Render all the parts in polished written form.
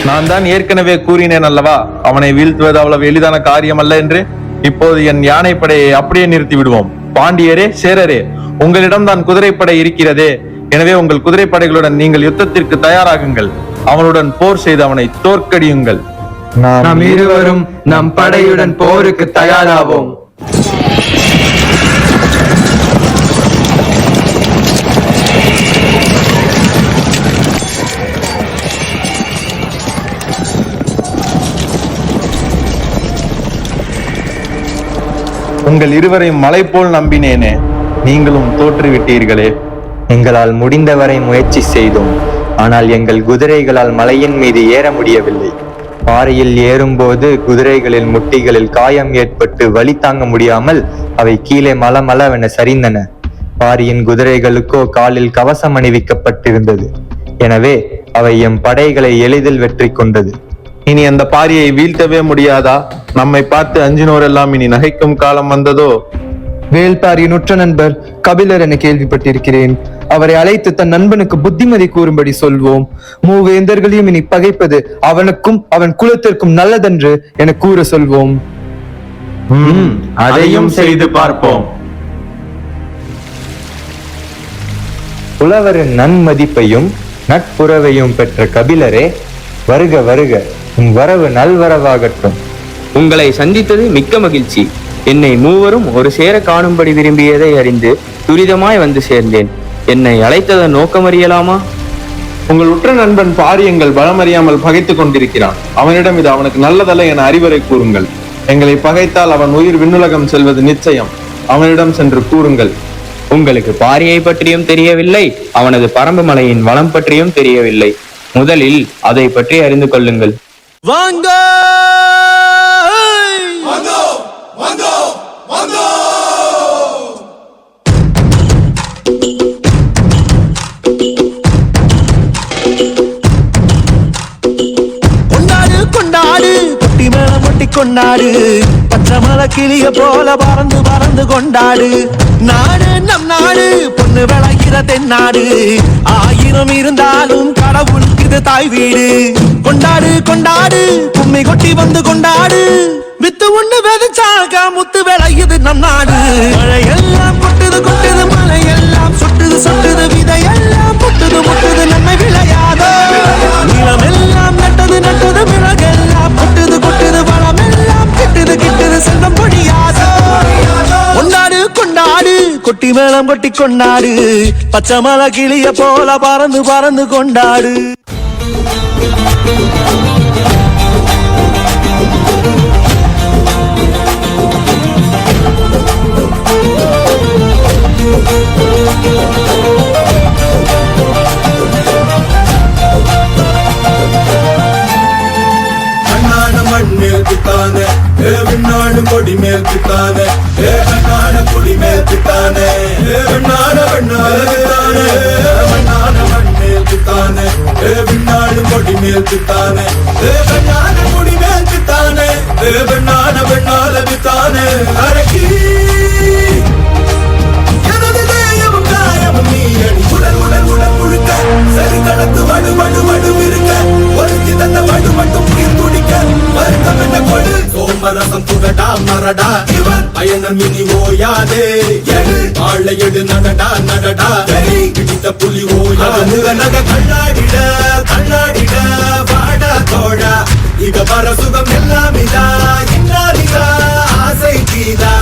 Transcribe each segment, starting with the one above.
நான் தான் ஏற்கனவே கூறினேன் அல்லவா, அவனை வீழ்த்துவது அவ்வளவு எளிதான காரியம் அல்ல என்று. இப்போது என் யானைப்படையை அப்படியே நிறுத்தி விடுவோம். பாண்டியரே, சேரரே, உங்களிடம் தான் குதிரைப்படை இருக்கிறதே. எனவே உங்கள் குதிரைப்படைகளுடன் நீங்கள் யுத்தத்திற்கு தயாராகுங்கள். அவனுடன் போர் செய்து அவனை தோற்கடியுங்கள். நாம் இருவரும் நம் படையுடன் போருக்கு தயாராவோம். உங்கள் இருவரையும் மலை போல் நம்பினேனே, நீங்களும் தோற்றுவிட்டீர்களே. எங்களால் முடிந்தவரை முயற்சி செய்தோம். ஆனால் எங்கள் குதிரைகளால் மலையின் மீது ஏற முடியவில்லை. பாறையில் ஏறும்போது குதிரைகளில் முட்டிகளில் காயம் ஏற்பட்டு வலி தாங்க முடியாமல் அவை கீழே மலமளவென சரிந்தன. பாரியின் குதிரைகளுக்கோ காலில் கவசம் அணிவிக்கப்பட்டிருந்தது. எனவே அவை எம் படைகளை எளிதில் வெற்றி கொண்டது. இனி அந்த பாரியை வீழ்த்தவே முடியாதா? நம்மை பார்த்து அஞ்சினோரெல்லாம் இனி நகைக்கும் காலம் வந்ததோ? வேல்பாரியின் உற்ற நண்பர் கபிலர் என கேள்விப்பட்டிருக்கிறேன். அவரை அழைத்து தன் நண்பனுக்கு புத்திமதி கூறும்படி சொல்வோம். மூவேந்தர்களையும் இனி பகைப்பது அவனுக்கும் அவன் குலத்திற்கும் நல்லதென்று என கூற சொல்வோம். அதையும் செய்து பார்ப்போம். புலவரின் நன்மதிப்பையும் நட்புறவையும் பெற்ற கபிலரே, வருக வருக, உன் வரவு நல்வரவாகட்டும். உங்களை சந்தித்தது மிக்க மகிழ்ச்சி. என்னை மூவரும் ஒரு சேர காணும்படி விரும்பியதை அறிந்து துரிதமாய் வந்து சேர்ந்தேன். என்னை அழைத்ததன் நோக்கம் அறியலாமா? உங்கள் உற்ற நண்பன் பாரி எங்கள் பலமறியாமல் பகைத்துக் கொண்டிருக்கிறான். அவனிடம் இது அவனுக்கு நல்லதல்ல என அறிவுரை கூறுங்கள். எங்களை பகைத்தால் அவன் உயிர் விண்ணுலகம் செல்வது நிச்சயம். அவனிடம் சென்று கூறுங்கள். உங்களுக்கு பாரியை பற்றியும் தெரியவில்லை, அவனது பரம்பு மலையின் வளம் பற்றியும் தெரியவில்லை. முதலில் அதை பற்றி அறிந்து கொள்ளுங்கள். வாங்க கொண்டாடு, பச்சை மலை கிளிய போல பறந்து பறந்து கொண்டாடு. நாடு நம் நாடு, பொண்ணு விளைகிற தென்னாடு. ஆயிரம் இருந்தாலும் கடவுள் இது தாய் வீடு. கொண்டாடு கொண்டாடு, கும்மி கொட்டி வந்து கொண்டாடு. வித்து ஒண்ணு விதைச்சாக முத்து விளையுது நம் நாடு. மழையெல்லாம் கொட்டுது கொட்டுது, மலையெல்லாம் சொட்டுது சொட்டுது, விதையெல்லாம் முட்டுது முட்டுது, நன்மை விளையாதோ. நிலமெல்லாம் நட்டது நட்டது, விலகெல்லாம் கொட்டுது கொட்டுது, வளமெல்லாம் கிட்டுது கிட்டுது, செல்வம் பொழியாதோ. கொண்டாடு கொண்டாடு, கொட்டி மேளம் கொட்டி கொண்டாடு. பச்சை மலை கிளிய போல பறந்து பறந்து கொண்டாடு. வெண்ணாடு கொடி மேல் பித்தானே, வெண்ணாட கொடி மேல் பித்தானே, வெண்ணாட வெண்ணாட பித்தானே, வெண்ணாட மண்மேல் பித்தானே, வெண்ணாடு கொடி மேல் பித்தானே, வெண்ணாட கொடி மேல் பித்தானே, வெண்ணாட வெண்ணாட பித்தானே. அரக்கி எனது தேயமும் காயமும் நீ அடி, உடல் உடல் உடல் முழுக்க சரி கடத்து வடு வடு வடு இருக்க, ஒருத்தி தந்த வடு மட்டும் உயிர் துடிக்க, வருத்தம் என்ன கொடு சோமரசம் துடடா மரடா. இவன் பயணம் இனி ஓயாதே, எடு ஆளை எடு நடடா நடடா. வெறி பிடித்த புலி ஓயாது நக கண்ணாடிட கண்ணாடிட வாடா தோடா. இக வர சுகம் எல்லாம் இதா, இன்னாரிதா ஆசை கீதா.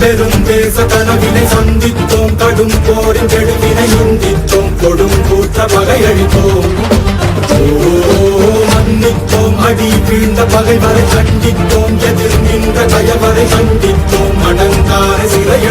பெருந்தேச கனவினை சந்தித்தோம், கடும் போரின் கெடுவினை உந்தித்தோம், கொடும் கூற்ற பகையளித்தோம். மன்னித்தோம், அடி வீழ்ந்த பகைவரை கண்டித்தோம், எதிர் நின்ற கயவரை கண்டித்தோம், அடங்காரை சிறைய